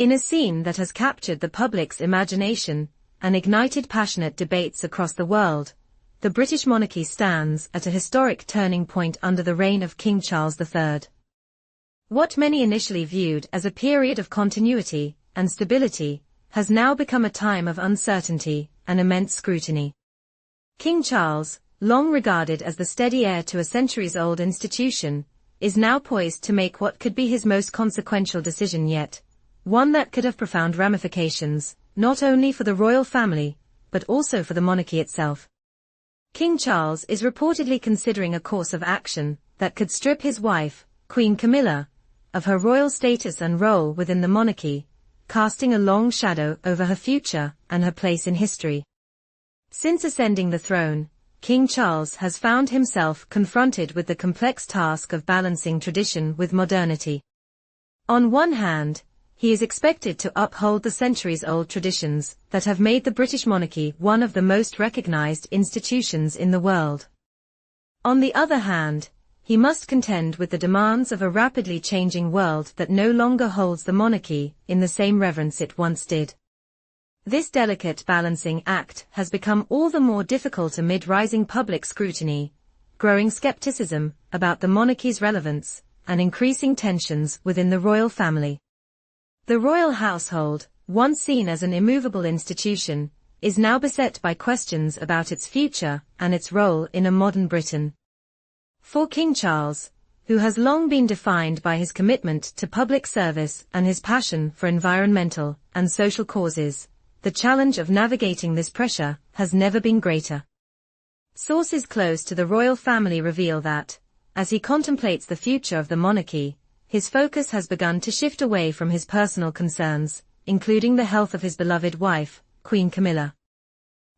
In a scene that has captured the public's imagination and ignited passionate debates across the world, the British monarchy stands at a historic turning point under the reign of King Charles III. What many initially viewed as a period of continuity and stability has now become a time of uncertainty and immense scrutiny. King Charles, long regarded as the steady heir to a centuries-old institution, is now poised to make what could be his most consequential decision yet, one that could have profound ramifications, not only for the royal family, but also for the monarchy itself. King Charles is reportedly considering a course of action that could strip his wife, Queen Camilla, of her royal status and role within the monarchy, casting a long shadow over her future and her place in history. Since ascending the throne, King Charles has found himself confronted with the complex task of balancing tradition with modernity. On one hand, he is expected to uphold the centuries-old traditions that have made the British monarchy one of the most recognized institutions in the world. On the other hand, he must contend with the demands of a rapidly changing world that no longer holds the monarchy in the same reverence it once did. This delicate balancing act has become all the more difficult amid rising public scrutiny, growing skepticism about the monarchy's relevance, and increasing tensions within the royal family. The royal household, once seen as an immovable institution, is now beset by questions about its future and its role in a modern Britain. For King Charles, who has long been defined by his commitment to public service and his passion for environmental and social causes, the challenge of navigating this pressure has never been greater. Sources close to the royal family reveal that, as he contemplates the future of the monarchy, his focus has begun to shift away from his personal concerns, including the health of his beloved wife, Queen Camilla.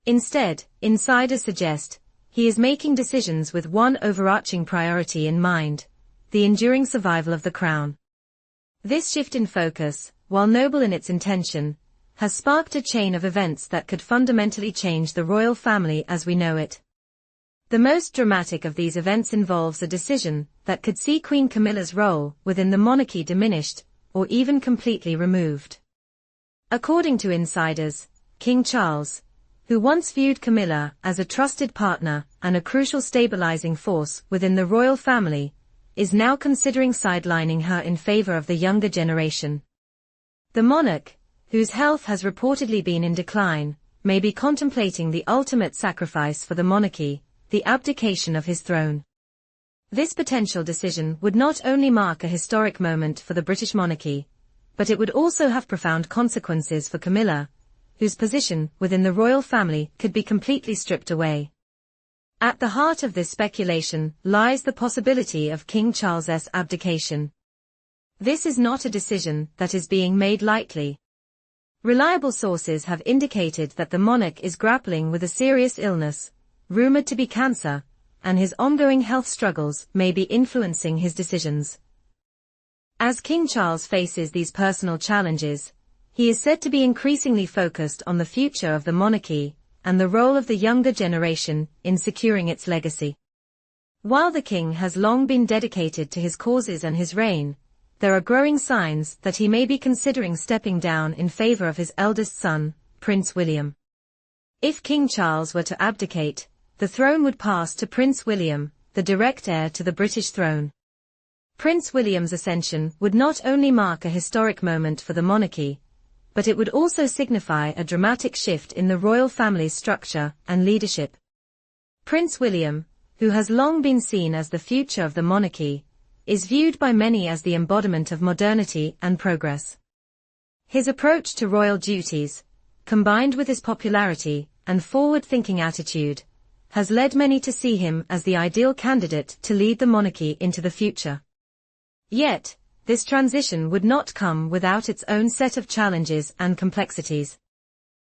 Instead, insiders suggest, he is making decisions with one overarching priority in mind: the enduring survival of the crown. This shift in focus, while noble in its intention, has sparked a chain of events that could fundamentally change the royal family as we know it. The most dramatic of these events involves a decision that could see Queen Camilla's role within the monarchy diminished, or even completely removed. According to insiders, King Charles, who once viewed Camilla as a trusted partner and a crucial stabilizing force within the royal family, is now considering sidelining her in favor of the younger generation. The monarch, whose health has reportedly been in decline, may be contemplating the ultimate sacrifice for the monarchy, the abdication of his throne. This potential decision would not only mark a historic moment for the British monarchy, but it would also have profound consequences for Camilla, whose position within the royal family could be completely stripped away. At the heart of this speculation lies the possibility of King Charles's abdication. This is not a decision that is being made lightly. Reliable sources have indicated that the monarch is grappling with a serious illness, rumored to be cancer, and his ongoing health struggles may be influencing his decisions. As King Charles faces these personal challenges, he is said to be increasingly focused on the future of the monarchy and the role of the younger generation in securing its legacy. While the king has long been dedicated to his causes and his reign, there are growing signs that he may be considering stepping down in favor of his eldest son, Prince William. If King Charles were to abdicate, the throne would pass to Prince William, the direct heir to the British throne. Prince William's ascension would not only mark a historic moment for the monarchy, but it would also signify a dramatic shift in the royal family's structure and leadership. Prince William, who has long been seen as the future of the monarchy, is viewed by many as the embodiment of modernity and progress. His approach to royal duties, combined with his popularity and forward-thinking attitude, has led many to see him as the ideal candidate to lead the monarchy into the future. Yet, this transition would not come without its own set of challenges and complexities.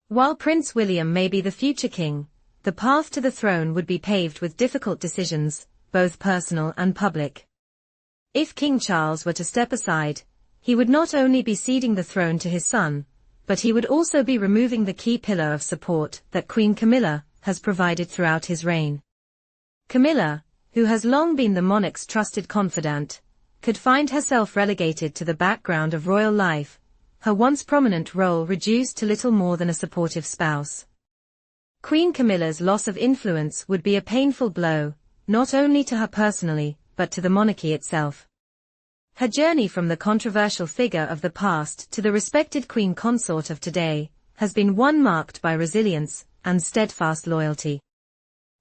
While Prince William may be the future king, the path to the throne would be paved with difficult decisions, both personal and public. If King Charles were to step aside, he would not only be ceding the throne to his son, but he would also be removing the key pillar of support that Queen Camilla has provided throughout his reign. Camilla, who has long been the monarch's trusted confidant, could find herself relegated to the background of royal life, her once prominent role reduced to little more than a supportive spouse. Queen Camilla's loss of influence would be a painful blow, not only to her personally, but to the monarchy itself. Her journey from the controversial figure of the past to the respected queen consort of today has been one marked by resilience and steadfast loyalty.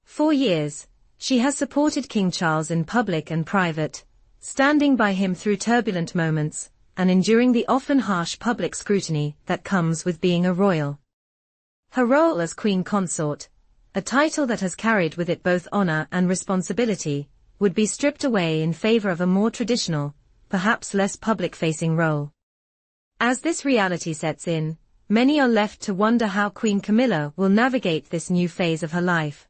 For years, she has supported King Charles in public and private, standing by him through turbulent moments, and enduring the often harsh public scrutiny that comes with being a royal. Her role as queen consort, a title that has carried with it both honor and responsibility, would be stripped away in favor of a more traditional, perhaps less public-facing role. As this reality sets in, many are left to wonder how Queen Camilla will navigate this new phase of her life.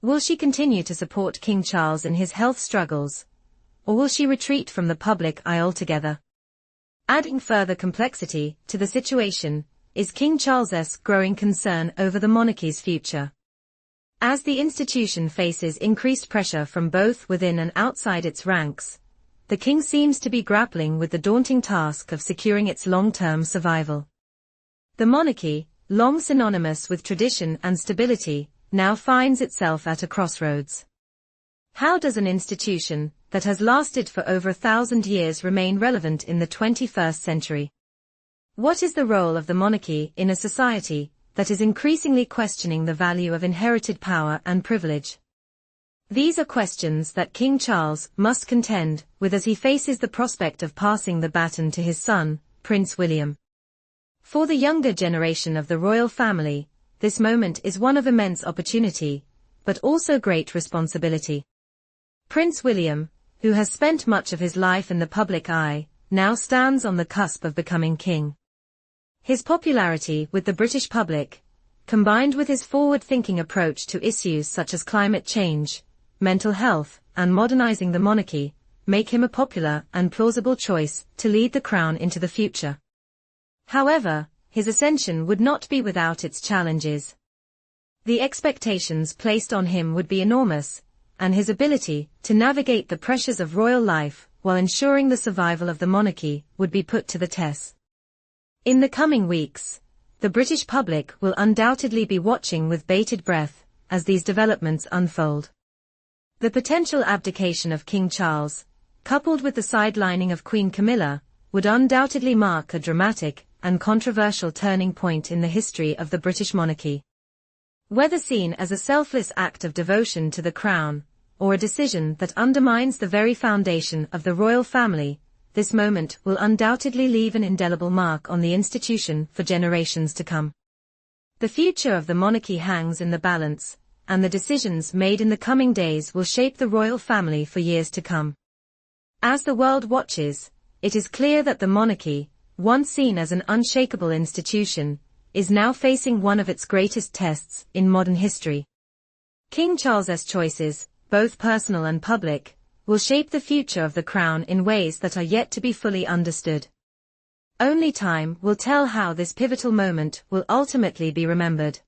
Will she continue to support King Charles in his health struggles, or will she retreat from the public eye altogether? Adding further complexity to the situation is King Charles's growing concern over the monarchy's future. As the institution faces increased pressure from both within and outside its ranks, the king seems to be grappling with the daunting task of securing its long-term survival. The monarchy, long synonymous with tradition and stability, now finds itself at a crossroads. How does an institution that has lasted for over 1,000 years remain relevant in the 21st century? What is the role of the monarchy in a society that is increasingly questioning the value of inherited power and privilege? These are questions that King Charles must contend with as he faces the prospect of passing the baton to his son, Prince William. For the younger generation of the royal family, this moment is one of immense opportunity, but also great responsibility. Prince William, who has spent much of his life in the public eye, now stands on the cusp of becoming king. His popularity with the British public, combined with his forward-thinking approach to issues such as climate change, mental health, and modernizing the monarchy, make him a popular and plausible choice to lead the crown into the future. However, his ascension would not be without its challenges. The expectations placed on him would be enormous, and his ability to navigate the pressures of royal life while ensuring the survival of the monarchy would be put to the test. In the coming weeks, the British public will undoubtedly be watching with bated breath as these developments unfold. The potential abdication of King Charles, coupled with the sidelining of Queen Camilla, would undoubtedly mark a dramatic and controversial turning point in the history of the British monarchy. Whether seen as a selfless act of devotion to the crown, or a decision that undermines the very foundation of the royal family, this moment will undoubtedly leave an indelible mark on the institution for generations to come. The future of the monarchy hangs in the balance, and the decisions made in the coming days will shape the royal family for years to come. As the world watches, it is clear that the monarchy, once seen as an unshakable institution, is now facing one of its greatest tests in modern history. King Charles's choices, both personal and public, will shape the future of the crown in ways that are yet to be fully understood. Only time will tell how this pivotal moment will ultimately be remembered.